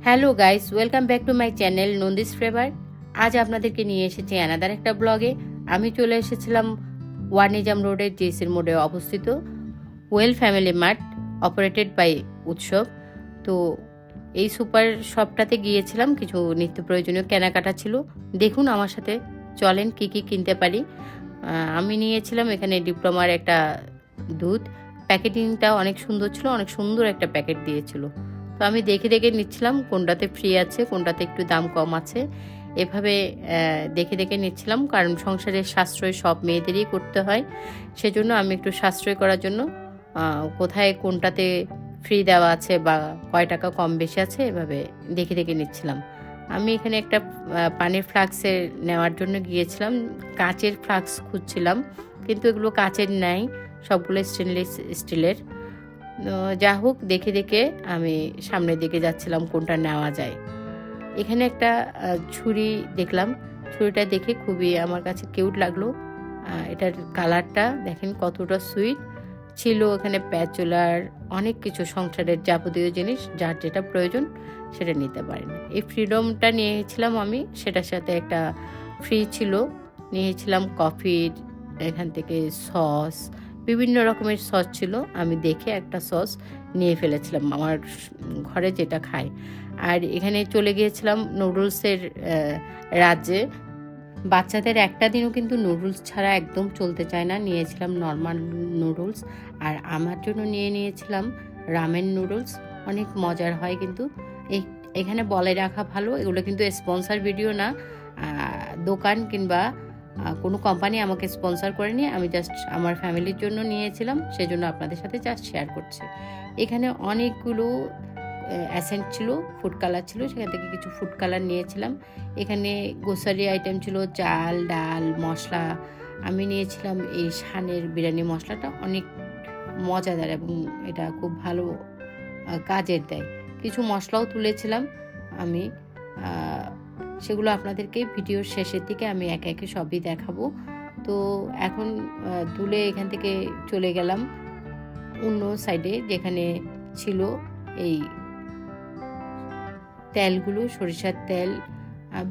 Hello guys, welcome back to my channel Nandi's flavour. আজ আপনাদেরকে নিয়ে এসেছি অ্যানাদার একটা ব্লগে। আমি চলে এসেছিলাম ওয়ানিজাম রোডের জেসির মোড়ে অবস্থিত well family mart operated by Utsav. তো এই সুপার শপটাতে গিয়েছিলাম, কিছু নিত্য প্রয়োজনীয় কেনাকাটা ছিল। দেখুন আমার সাথে, চলেন কি কি কিনতে পারি। আমি নিয়েছিলাম এখানে ডিপ্লোমার একটা দুধ। প্যাকেটিংটা অনেক সুন্দর ছিল, অনেক সুন্দর একটা প্যাকেট দিয়েছিল। তো আমি দেখে দেখে নিচ্ছিলাম কোনটাতে ফ্রি আছে, কোনটাতে একটু দাম কম আছে, এভাবে দেখে দেখে নিচ্ছিলাম। কারণ সংসারের সাশ্রয় সব মেয়েদেরই করতে হয়, সেজন্য আমি একটু সাশ্রয় করার জন্য কোথায় কোনটাতে ফ্রি দেওয়া আছে বা কয় টাকা কম বেশি আছে এভাবে দেখে দেখে নিচ্ছিলাম। আমি এখানে একটা পানির ফ্লাক্সের নেওয়ার জন্য গিয়েছিলাম। কাচের ফ্লাক্স খুঁজছিলাম, কিন্তু এগুলো কাচের নাই, সবগুলো স্টেনলেস স্টিলের। যা হোক, দেখে দেখে আমি সামনের দিকে যাচ্ছিলাম কোনটা নেওয়া যায়। এখানে একটা ছুরি দেখলাম। ছুরিটা দেখে খুবই আমার কাছে কিউট লাগলো। এটার কালারটা দেখেন কতটা সুইট ছিল। এখানে প্যাচুলার অনেক কিছু সংসারের যাবতীয় জিনিস, যার যেটা প্রয়োজন সেটা নিতে পারেন। এই ফ্রিডমটা নিয়েছিলাম আমি, সেটার সাথে একটা ফ্রি ছিল। নিয়েছিলাম কফির, এখান থেকে সস, বিভিন্ন রকমের সস ছিল। আমি দেখে একটা সস নিয়ে ফেলেছিলাম, আমার ঘরে যেটা খাই। আর এখানে চলে গিয়েছিলাম নুডলসের রাজ্যে। বাচ্চাদের একটা দিনও কিন্তু নুডলস ছাড়া একদম চলতে চায় না। নিয়েছিলাম নর্মাল নুডলস, আর আমার জন্য নিয়েছিলাম রামেন নুডলস। অনেক মজার হয় কিন্তু। এখানে বলে রাখা ভালো, এগুলো কিন্তু স্পন্সর ভিডিও না, দোকান কিংবা কোনো কোম্পানি আমাকে স্পন্সর করেনি। আমি জাস্ট আমার ফ্যামিলির জন্য নিয়েছিলাম, সেজন্য আপনাদের সাথে জাস্ট শেয়ার করছি। এখানে অনেকগুলো অ্যাসেন্ট ছিল, ফুড কালার ছিল, সেখান থেকে কিছু ফুড কালার নিয়েছিলাম। এখানে গ্রোসারি আইটেম ছিল, চাল, ডাল, মশলা। আমি নিয়েছিলাম এই শানের বিরিয়ানি মশলাটা, অনেক মজাদার এবং এটা খুব ভালো কাজের দেয়। কিছু মশলাও তুলেছিলাম আমি, সেগুলো আপনাদেরকে ভিডিওর শেষের দিকে আমি একে একে সবই দেখাবো। তো এখন তুলে এখান থেকে চলে গেলাম অন্য সাইডে, যেখানে ছিল এই তেলগুলো, সরিষার তেল,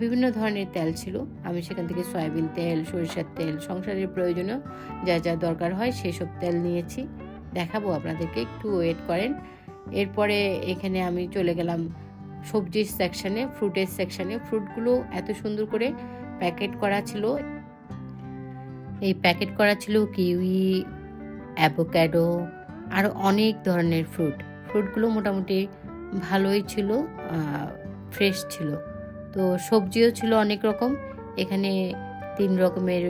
বিভিন্ন ধরনের তেল ছিল। আমি সেখান থেকে সয়াবিন তেল, সরিষার তেল, সংসারের প্রয়োজনীয় যা যা দরকার হয় সেসব তেল নিয়েছি। দেখাবো আপনাদেরকে, একটু ওয়েট করেন। এরপরে এখানে আমি চলে গেলাম সবজির সেকশানে, ফ্রুটের সেকশানে। ফ্রুটগুলো এত সুন্দর করে প্যাকেট করা ছিল। এই প্যাকেট করা ছিল কিউই, অ্যাভোক্যাডো, আরও অনেক ধরনের ফ্রুটগুলো মোটামুটি ভালোই ছিল, ফ্রেশ ছিল। তো সবজিও ছিল অনেক রকম। এখানে 3 রকমের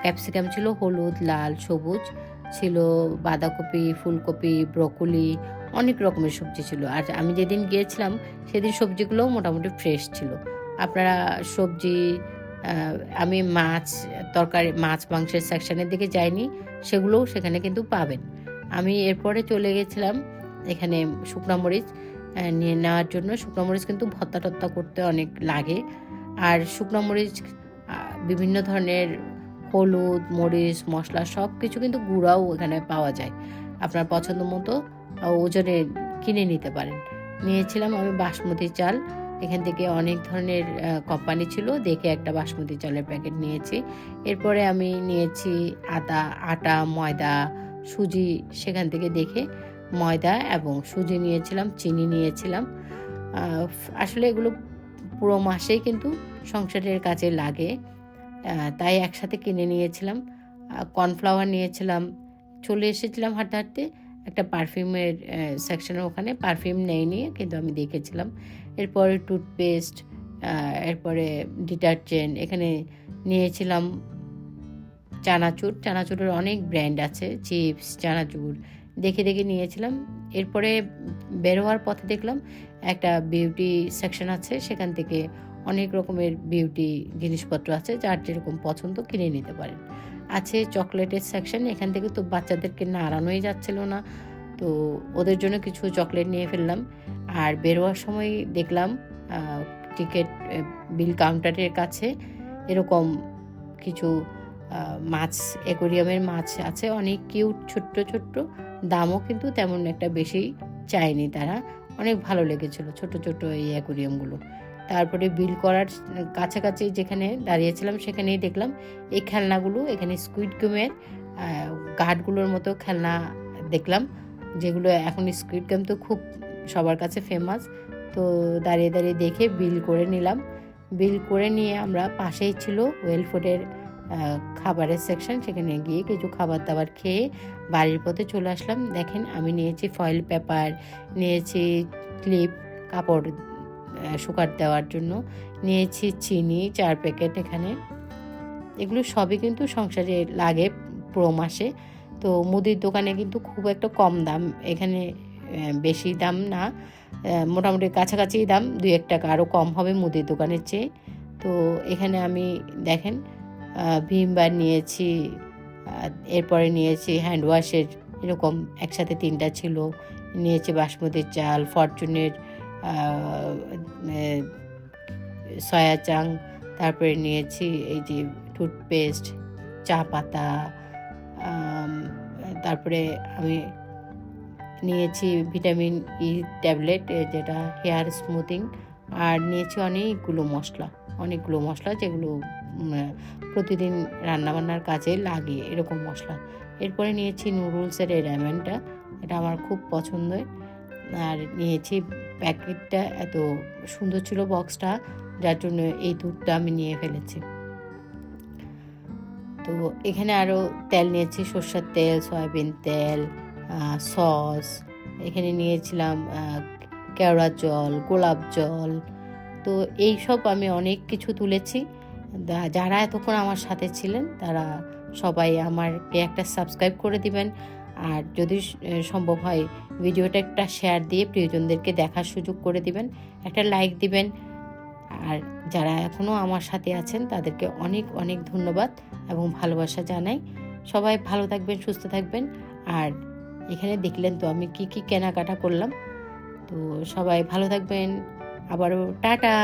ক্যাপসিকাম ছিল, হলুদ, লাল, সবুজ ছিল, বাঁধাকপি, ফুলকপি, ব্রকলি, অনেক রকমের সবজি ছিল। আর আমি যেদিন গিয়েছিলাম সেদিন সবজিগুলোও মোটামুটি ফ্রেশ ছিল। আপনারা সবজি, আমি মাছ তরকারি, মাছ মাংসের সেকশানের দিকে যাইনি, সেগুলোও সেখানে কিন্তু পাবেন। আমি এরপরে চলে গেছিলাম এখানে শুকনো মরিচ নিয়ে নেওয়ার জন্য। শুকনো মরিচ কিন্তু ভর্তা টত্তা করতে অনেক লাগে। আর শুকনো মরিচ বিভিন্ন ধরনের হলুদ, মরিচ, মশলা সব কিছু কিন্তু গুঁড়াও এখানে পাওয়া যায়। আপনার পছন্দ মতো ওজনে কিনে নিতে পারেন। নিয়েছিলাম আমি বাসমতি চাল। এখান থেকে অনেক ধরনের কোম্পানি ছিল, দেখে একটা বাসমতি চালের প্যাকেট নিয়েছি। এরপরে আমি নিয়েছি আটা, ময়দা, সুজি। সেখান থেকে দেখে ময়দা এবং সুজি নিয়েছিলাম, চিনি নিয়েছিলাম। আসলে এগুলো পুরো মাসেই কিন্তু সংসারের কাজে লাগে, তাই একসাথে কিনে নিয়েছিলাম। কর্নফ্লাওয়ার নিয়েছিলাম। চলে এসেছিলাম হাঁটতে হাঁটতে একটা পারফিউমের সেকশনের ওখানে। পারফিউম নেইনি, কিন্তু আমি দেখেছিলাম। এরপরে টুথপেস্ট, এরপরে ডিটারজেন্ট। এখানে নিয়েছিলাম চানাচুরের অনেক ব্র্যান্ড আছে, চিপস, চানাচুর দেখে দেখে নিয়েছিলাম। এরপরে বের হওয়ার পথে দেখলাম একটা বিউটি সেকশন আছে, সেখান থেকে অনেক রকমের বিউটি জিনিসপত্র আছে, যার যেরকম পছন্দ কিনে নিতে পারেন। আছে চকলেটের সেকশন, এখান থেকে তো বাচ্চাদেরকে নাড়ানোই যাচ্ছিল না, তো ওদের জন্য কিছু চকলেট নিয়ে ফেললাম। আর বেরোয়ার সময় দেখলাম টিকিট বিল কাউন্টারের কাছে এরকম কিছু মাছ, অ্যাকোরিয়ামের মাছ আছে, অনেক কিউট, ছোট্ট ছোট্ট। দামও কিন্তু তেমন একটা বেশি চায়নি তারা, অনেক ভালো লেগেছিল ছোট ছোট এই অ্যাকোরিয়ামগুলো। তারপরে বিল করার কাছাকাছি যেখানে দাঁড়িয়েছিলাম সেখানেই দেখলাম এই খেলনাগুলো, এখানে স্কুইড গেমের গার্ডগুলোর মতো খেলনা দেখলাম, যেগুলো এখন স্কুইড গেম তো খুব সবার কাছে ফেমাস। তো দাঁড়িয়ে দাঁড়িয়ে দেখে বিল করে নিলাম। বিল করে নিয়ে আমরা পাশেই ছিল ওয়েল ফুডের খাবারের সেকশন, সেখানে গিয়ে কিছু খাবার দাবার খেয়ে বাড়ির পথে চলে আসলাম। দেখেন আমি নিয়েছি ফয়েল পেপার, নিয়েছি ক্লিপ কাপড় শুকার দেওয়ার জন্য, নিয়েছি চিনি 4 প্যাকেট। এখানে এগুলো সবই কিন্তু সংসারে লাগে পুরো মাসে। তো মুদির দোকানে কিন্তু খুব একটা কম দাম, এখানে বেশি দাম না, মোটামুটি কাছাকাছি দাম, 2-1 টাকা আরও কম হবে মুদির দোকানের চেয়ে। তো এখানে আমি দেখেন ভিম বার নিয়েছি, এরপরে নিয়েছি হ্যান্ড ওয়াশের, এরকম একসাথে 3টা ছিল। নিয়েছি বাসমতির চাল, ফরচুনের সয়া চাং, তারপরে নিয়েছি এই যে টুথপেস্ট, চা পাতা, তারপরে আমি নিয়েছি ভিটামিন ই ট্যাবলেট যেটা হেয়ার স্মুথিং, আর নিয়েছি অনেকগুলো মশলা যেগুলো প্রতিদিন রান্নাবান্নার কাজে লাগে এরকম মশলা। এরপরে নিয়েছি নুডলসের এই র্যামেনটা, এটা আমার খুব পছন্দের। আর নিয়েছি প্যাকেটটা এত সুন্দর ছিল বক্সটা, যার জন্য এই দুধটা আমি নিয়ে ফেলেছি। তো এখানে আরও তেল নিয়েছি, সরষের তেল, সয়াবিন তেল, সস, এখানে নিয়েছিলাম কেওড়া জল, গোলাপ জল। তো এই সব আমি অনেক কিছু তুলেছি। যারা এতক্ষণ আমার সাথে ছিলেন তারা সবাই আমাকে একটা সাবস্ক্রাইব করে দিবেন, আর যদি সম্ভব হয় ভিডিওটা একটা শেয়ার দিয়ে প্রিয়জনদেরকে দেখার সুযোগ করে দিবেন, একটা লাইক দিবেন। আর যারা এখনও আমার সাথে আছেন তাদেরকে অনেক অনেক ধন্যবাদ এবং ভালোবাসা জানাই। সবাই ভালো থাকবেন, সুস্থ থাকবেন। আর এখানে দেখলেন তো আমি কি কি কেনাকাটা করলাম। তো সবাই ভালো থাকবেন, আবারও টাটা।